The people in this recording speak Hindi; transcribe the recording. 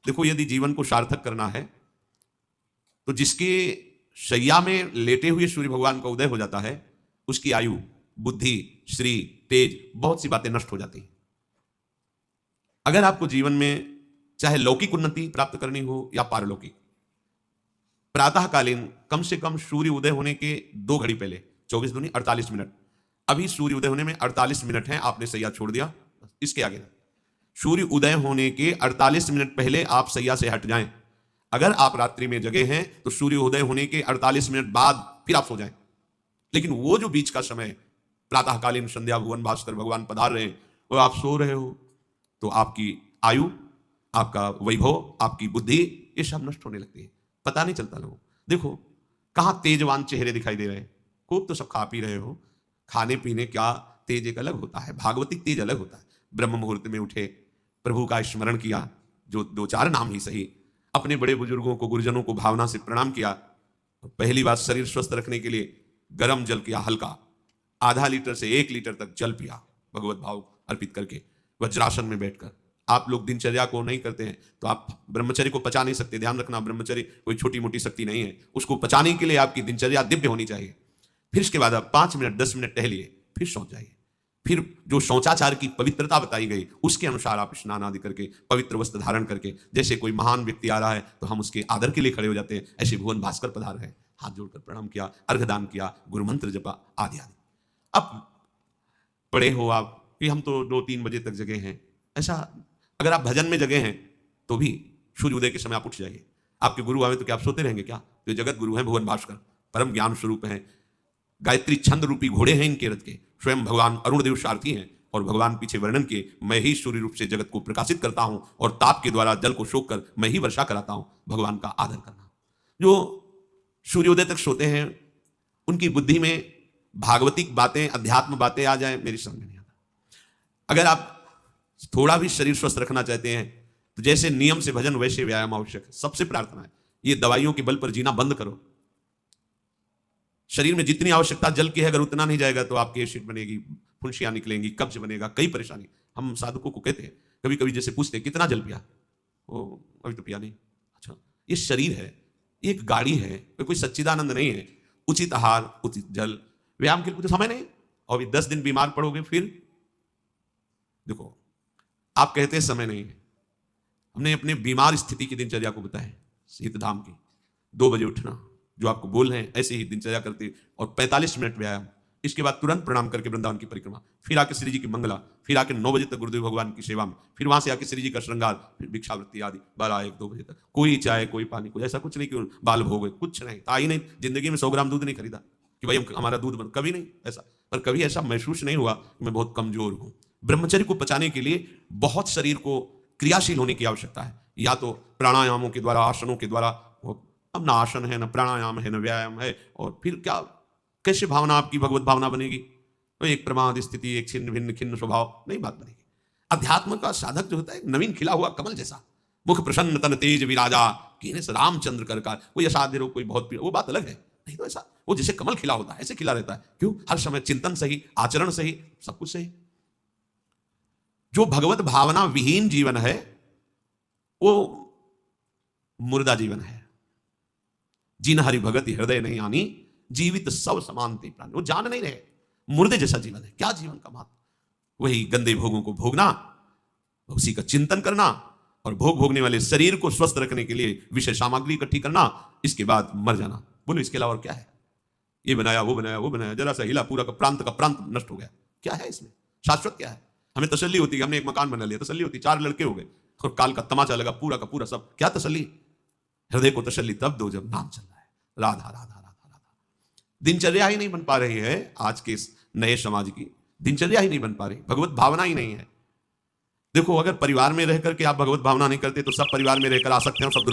देखो, यदि जीवन को सार्थक करना है तो जिसके शैया में लेटे हुए सूर्य भगवान का उदय हो जाता है, उसकी आयु, बुद्धि, श्री, तेज, बहुत सी बातें नष्ट हो जाती हैं। अगर आपको जीवन में चाहे लौकिक उन्नति प्राप्त करनी हो या पारलौकिक, प्रातःकालीन कम से कम सूर्य उदय होने के 2 घड़ी पहले, 24 दूनी 48 मिनट, अभी सूर्य उदय होने में 48 मिनट है, आपने सैया छोड़ दिया, इसके आगे सूर्य उदय होने के 48 मिनट पहले आप सैया से हट जाएं। अगर आप रात्रि में जगे हैं तो सूर्य उदय होने के 48 मिनट बाद फिर आप सो जाएं। लेकिन वो जो बीच का समय, प्रातःकालीन संध्या भुवन भास्कर भगवान पधार रहे हैं, वो आप सो रहे हो, तो आपकी आयु, आपका वैभव, आपकी बुद्धि, ये सब नष्ट होने लगती है, पता नहीं चलता लोगों। देखो कहां तेजवान चेहरे दिखाई दे रहे हैं, खूब तो सब खा पी रहे हो, खाने पीने का तेज एक अलग होता है, भागवतिक तेज अलग होता है। ब्रह्म मुहूर्त में उठे, प्रभु का स्मरण किया, जो 2-4 नाम ही सही, अपने बड़े बुजुर्गों को, गुरुजनों को भावना से प्रणाम किया। पहली बात, शरीर स्वस्थ रखने के लिए गर्म जल किया, हल्का, आधा लीटर से 1 लीटर तक जल पिया, भगवत भाव अर्पित करके वज्रासन में बैठकर। आप लोग दिनचर्या को नहीं करते हैं तो आप ब्रह्मचर्य को पचा नहीं सकते। ध्यान रखना, ब्रह्मचर्य कोई छोटी मोटी शक्ति नहीं है, उसको पचाने के लिए आपकी दिनचर्या दिव्य होनी चाहिए। फिर इसके बाद आप 5 मिनट 10 मिनट टहलिए, फिर सो जाइए। फिर जो शौचाचार की पवित्रता बताई गई उसके अनुसार आप स्नान आदि करके, पवित्र वस्त्र धारण करके, जैसे कोई महान व्यक्ति आ रहा है तो हम उसके आदर के लिए खड़े हो जाते हैं, ऐसे भुवन भास्कर पधार रहे हैं, हाथ जोड़कर प्रणाम किया, अर्घदान किया, गुरु मंत्र जपा, आदि आदि। अब पड़े हो आप कि हम तो 2-3 बजे तक जगे हैं, ऐसा अगर आप भजन में जगे हैं तो भी सूर्योदय के समय आप उठ जाइए। आपके गुरु आवे तो क्या आप सोते रहेंगे क्या? तो जगत गुरु हैं भुवन भास्कर, परम ज्ञान स्वरूप हैं, गायत्री छंद रूपी घोड़े हैं इनके रथ के, स्वयं भगवान अरुण देव सारथी हैं, और भगवान पीछे वर्णन किए, मैं ही सूर्य रूप से जगत को प्रकाशित करता हूं और ताप के द्वारा जल को सोख कर मैं ही वर्षा कराता हूं। भगवान का आदर करना। जो सूर्योदय तक सोते हैं उनकी बुद्धि में भागवतिक बातें, अध्यात्म बातें आ जाए, मेरी समझ में नहीं आता। अगर आप थोड़ा भी शरीर स्वस्थ रखना चाहते हैं तो जैसे नियम से भजन वैसे व्यायाम आवश्यक है। सबसे प्रार्थना है, ये दवाइयों के बल पर जीना बंद करो। शरीर में जितनी आवश्यकता जल की है, अगर उतना नहीं जाएगा तो आपकी एसिड बनेगी, फुंसियां निकलेंगी, कब्ज बनेगा, कई परेशानी। हम साधकों को कहते हैं, कभी कभी जैसे पूछते हैं कितना जल पिया, वो अभी तो पिया नहीं। अच्छा, ये शरीर है, ये एक गाड़ी है, कोई सच्चिदानंद नहीं है। उचित आहार, उचित जल, व्यायाम के लिए कुछ समय नहीं। और 10 दिन बीमार पड़ोगे फिर देखो, आप कहते हैं समय नहीं है, हमने अपने बीमार स्थिति की दिनचर्या को बताया, शीत धाम की 2 बजे उठना, जो आपको बोल रहे हैं ऐसे ही दिनचर्या करते, और 45 मिनट व्यायाम, इसके बाद तुरंत प्रणाम करके वृंदावन की परिक्रमा, फिर आके श्री जी की मंगला, फिर आके 9 बजे तक गुरुदेव भगवान की सेवा में, फिर वहां से आके श्री जी का श्रृंगार, फिर भिक्षावृत्ति आदि 12-1-2 बजे तक। कोई चाय, कोई पानी, कुछ ऐसा कुछ नहीं कि बाल भोग, कुछ नहीं था ही नहीं। जिंदगी में 100 ग्राम दूध नहीं खरीदा कि भाई हमारा दूध बन, कभी नहीं ऐसा। पर कभी ऐसा महसूस नहीं हुआ कि मैं बहुत कमजोर हूं। ब्रह्मचर्य को पचाने के लिए बहुत शरीर को क्रियाशील होने की आवश्यकता है, या तो प्राणायामों के द्वारा, आसनों के द्वारा। अब ना आसन है, ना प्राणायाम है, ना व्यायाम है, और फिर क्या, कैसे भावना आपकी भगवत भावना बनेगी? तो एक प्रमाद स्थिति, एक छिन्न भिन्न खिन्न स्वभाव, नहीं बात बनेगी। अध्यात्म का साधक जो होता है नवीन खिला हुआ कमल जैसा, मुख प्रसन्न तन तेज विराजा, कीने रामचंद्र कर का, कोई असाध्य रोग, कोई बहुत पीड़ा, वो बात अलग है। नहीं तो ऐसा वो जैसे कमल खिला होता है ऐसे खिला रहता है। क्यों? हर समय चिंतन सही, आचरण सही, सब कुछ सही। जो भगवत भावना विहीन जीवन है वो मुर्दा जीवन है। जिन हरि भगति हृदय नहीं आनी, जीवित सब समानते प्राण। वो जान नहीं रहे, मुर्दे जैसा जीवन है। क्या जीवन का महत्व? वही गंदे भोगों को भोगना, उसी का चिंतन करना, और भोग भोगने वाले शरीर को स्वस्थ रखने के लिए विषय सामग्री इकट्ठी करना, इसके बाद मर जाना। बोलो इसके अलावा और क्या है? ये बनाया, वो बनाया, वो बनाया, जरा सा हिला, पूरा का प्रांत नष्ट हो गया। क्या है इसमें? शाश्वत क्या है? हमें तसल्ली होती है, हमने एक मकान बना लिया, तसल्ली होती, 4 लड़के हो गए और काल का तमाचा लगा पूरा का पूरा, सब क्या तसल्ली? हृदय को तसल्ली तब दो जब नाम चल रहा है, राधा राधा राधा राधा। दिनचर्या ही नहीं बन पा रही है आज के इस नए समाज की, दिनचर्या ही नहीं बन पा रही, भगवत भावना ही नहीं है। देखो, अगर परिवार में रहकर के आप भगवत भावना नहीं करते तो सब परिवार में रहकर आ सकते हैं, सब